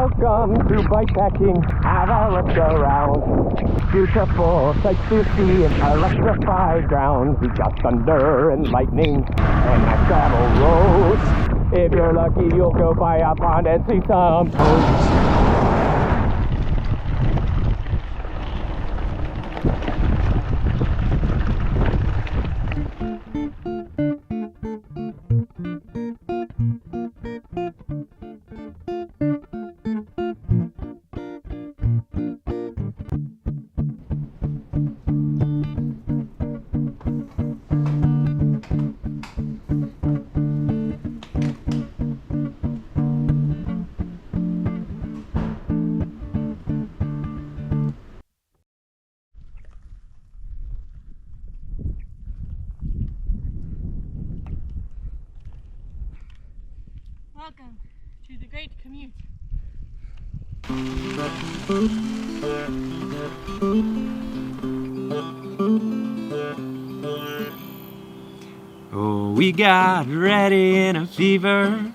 Welcome to bikepacking, have a look around. Beautiful sights to see and electrified ground. We got thunder and lightning and nice gravel roads. If you're lucky, you'll go by a pond and see some toads. Welcome to the Great Commute. Oh, we got ready in a fever.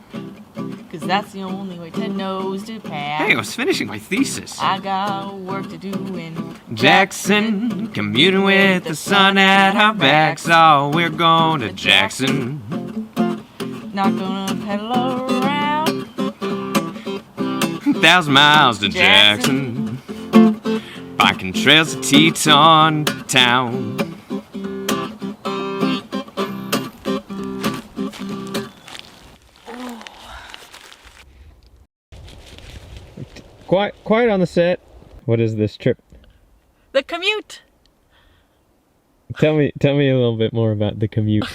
Cause that's the only way 10 knows to pass. Hey, I was finishing my thesis. I got work to do in Jackson, commuting with the sun at our backs. Oh, we're going to Jackson. Not gonna pedal around 1,000 miles to Jackson. Biking trails to Teton town. Quiet on the set. What is this trip? the commute. Tell me a little bit more about the commute.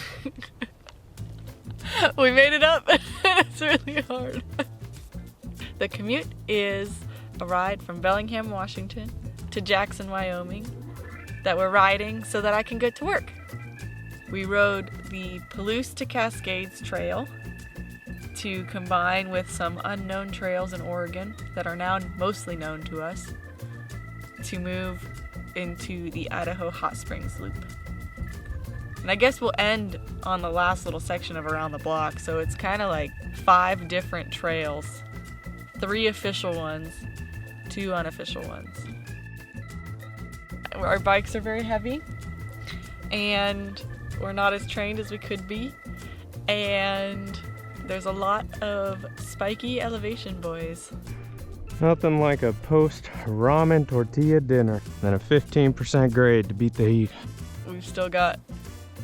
We made it up. It's really hard. The commute is a ride from Bellingham, Washington to Jackson, Wyoming that we're riding so that I can get to work. We rode the Palouse to Cascades Trail to combine with some unknown trails in Oregon that are now mostly known to us to move into the Idaho Hot Springs Loop. And I guess we'll end on the last little section of Around the Block, so it's kind of like 5 different trails, 3 official ones, 2 unofficial ones. Our bikes are very heavy, and we're not as trained as we could be, and there's a lot of spiky elevation, boys. Nothing like a post-ramen tortilla dinner and a 15% grade to beat the heat. We've still got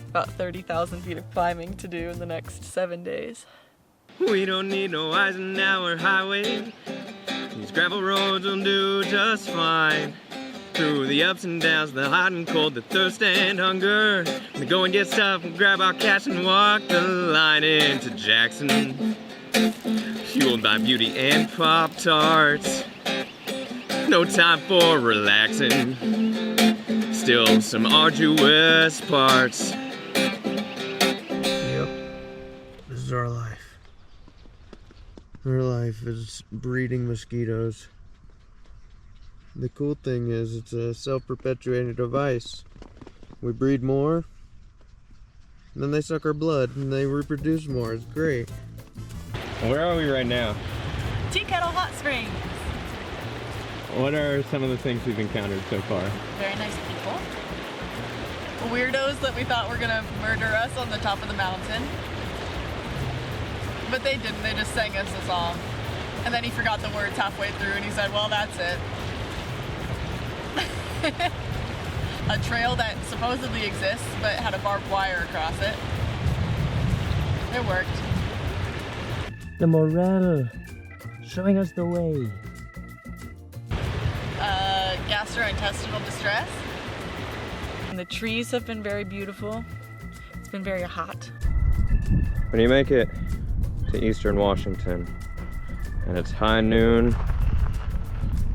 about 30,000 feet of climbing to do in the next 7 days. We don't need no Eisenhower highway. These gravel roads will do just fine. Through the ups and downs, the hot and cold, the thirst and hunger. The going gets tough, we'll grab our cash and walk the line into Jackson. Fueled by beauty and Pop-Tarts. No time for relaxing. Still some arduous parts. Yep, this is our life. Our life is breeding mosquitoes. The cool thing is it's a self-perpetuating device. We breed more, and then they suck our blood, and they reproduce more. It's great. Where are we right now? Tea Kettle Hot Springs. What are some of the things we've encountered so far? Very nice people. Weirdos that we thought were gonna murder us on the top of the mountain. But they didn't, they just sang us a song. And then he forgot the words halfway through and he said, well, that's it. A trail that supposedly exists but had a barbed wire across it. It worked. The morale, showing us the way. Gastrointestinal distress. And the trees have been very beautiful. It's been very hot. When you make it to eastern Washington and it's high noon,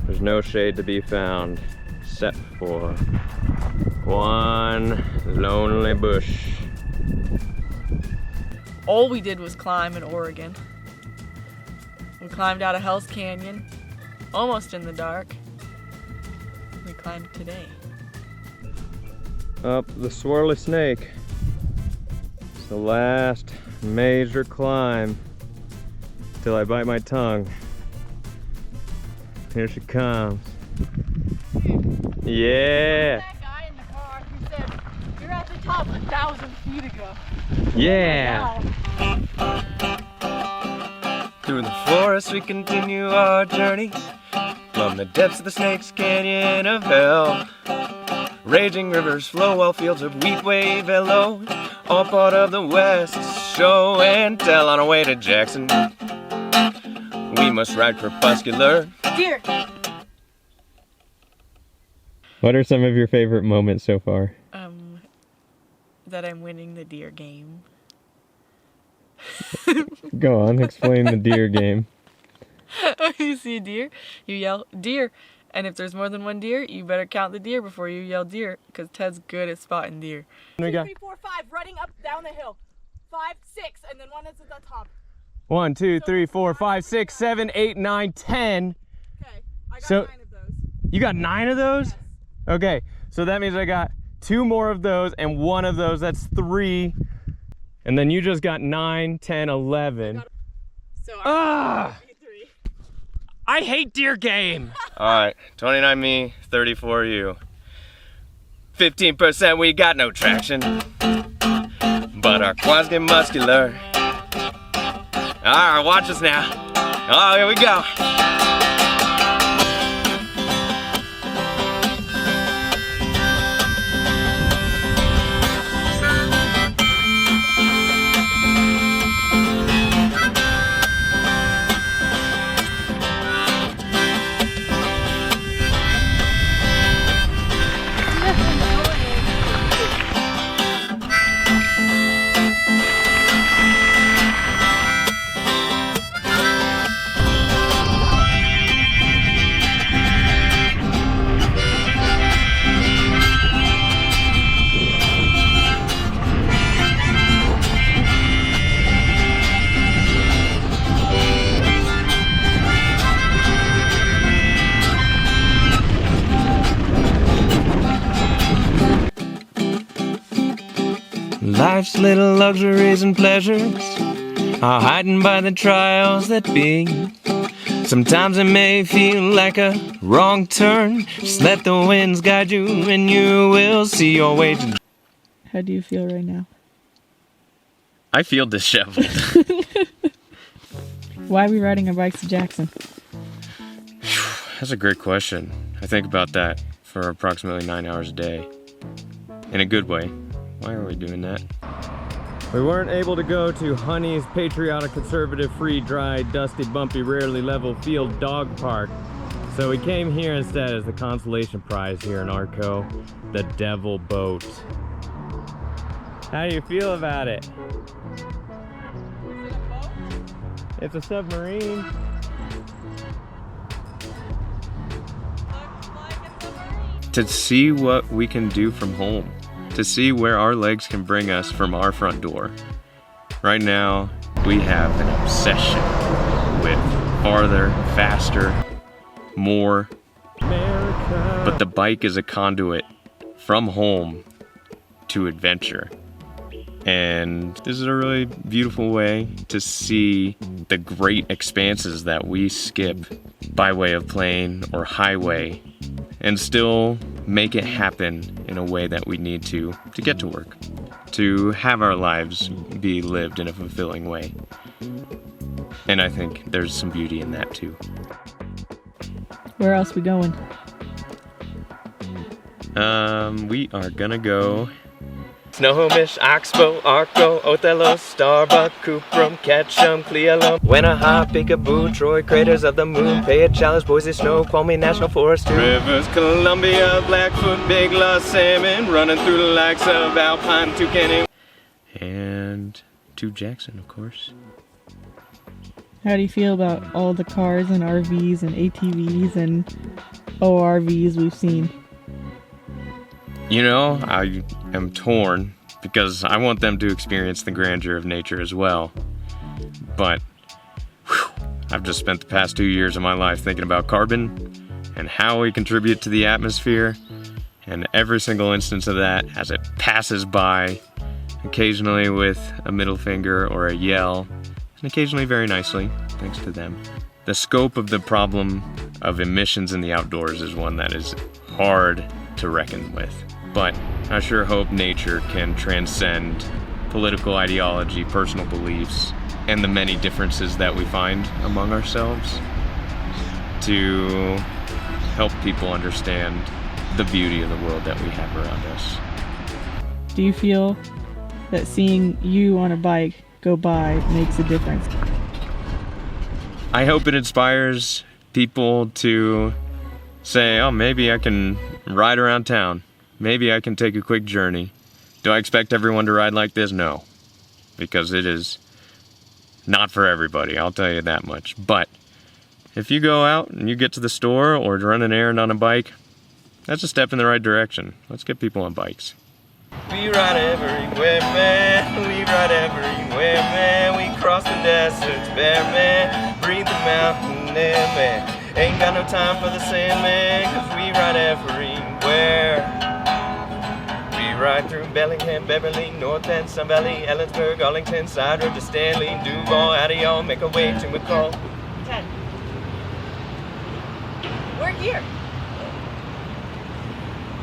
there's no shade to be found except for one lonely bush. All we did was climb in Oregon. We climbed out of Hell's Canyon, almost in the dark. We climbed today. Up the Swirly Snake. It's the last major climb till I bite my tongue. Here she comes. Yeah. That guy in the car who said, you're at the top 1,000 feet ago. Yeah. Through the forest we continue our journey, from the depths of the Snake's Canyon of Hell. Raging rivers flow while fields of wheat wave hello, all part of the West's show and tell. On our way to Jackson, we must ride crepuscular. Deer. What are some of your favorite moments so far? That I'm winning the deer game. Go on, explain the deer game. You see a deer, you yell deer, and if there's more than one deer, you better count the deer before you yell deer, because Ted's good at spotting deer. 2, 3, 4, 5, running up down the hill. 5, 6, and then one that's at the top. 1, 2, 3, 4, 5, 6, 7, 8, 9, 10. Okay, I got So- 9 of those. You got 9 of those? Yes. Okay, so that means I got 2 more of those and 1 of those. That's 3. And then you just got 9, 10, 11. So Ah! 3. I hate deer game. All right, 29 me, 34 you. 15% we got no traction, but our quads get muscular. All right, watch us now. Oh, here we go. Life's little luxuries and pleasures are hidden by the trials that be. Sometimes it may feel like a wrong turn. Just let the winds guide you and you will see your way to... How do you feel right now? I feel disheveled. Why are we riding our bikes to Jackson? That's a great question. I think about that for approximately 9 hours a day. In a good way. Why are we doing that? We weren't able to go to Honey's Patriotic Conservative Free Dry Dusty Bumpy Rarely Level Field Dog Park. So we came here instead as the consolation prize here in Arco, the Devil Boat. How do you feel about it? It's a submarine. To see what we can do from home. To see where our legs can bring us from our front door. Right now, we have an obsession with farther, faster, more. America. But the bike is a conduit from home to adventure. And this is a really beautiful way to see the great expanses that we skip by way of plane or highway and still make it happen in a way that we need to get to work, to have our lives be lived in a fulfilling way. And I think there's some beauty in that too. Where else we going? We are gonna go Snohomish, Oxbow, Arco, Othello, Starbuck, Cuprum, Ketchum, Cleolum, Wenaha, Peekaboo, Troy, Craters of the Moon, Payette, Chalice, Boise, Snow, Kwame National Forest, Rivers, Columbia, Blackfoot, Big Lost Salmon, running through the likes of Alpine, Toucan, and to Jackson, of course. How do you feel about all the cars and RVs and ATVs and ORVs we've seen? You know, I am torn because I want them to experience the grandeur of nature as well. But I've just spent the past 2 years of my life thinking about carbon and how we contribute to the atmosphere, and every single instance of that as it passes by, occasionally with a middle finger or a yell, and occasionally very nicely, thanks to them. The scope of the problem of emissions in the outdoors is one that is hard to reckon with. But I sure hope nature can transcend political ideology, personal beliefs, and the many differences that we find among ourselves to help people understand the beauty of the world that we have around us. Do you feel that seeing you on a bike go by makes a difference? I hope it inspires people to say, oh, maybe I can ride around town. Maybe I can take a quick journey. Do I expect everyone to ride like this? No, because it is not for everybody, I'll tell you that much. But if you go out and you get to the store or to run an errand on a bike, that's a step in the right direction. Let's get people on bikes. We ride everywhere, man. We ride everywhere, man. We cross the deserts bare, man. Breathe the mountain air, man. Ain't got no time for the sand, man, 'cause we ride everywhere. We ride through Bellingham, Beverly, North End, Sun Valley, Ellensburg, Arlington, Side Road to Stanley, Duval, Addion, make our way to McCall. 10. We're here.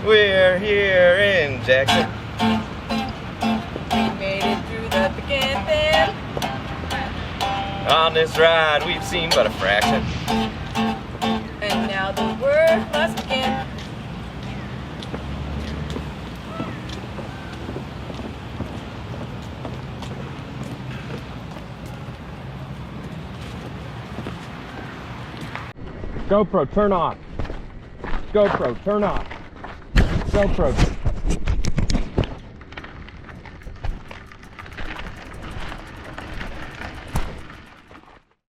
We're here in Jackson. We made it through the beginning. On this ride, we've seen but a fraction. And now the work must begin. GoPro, turn off. GoPro, turn off. GoPro.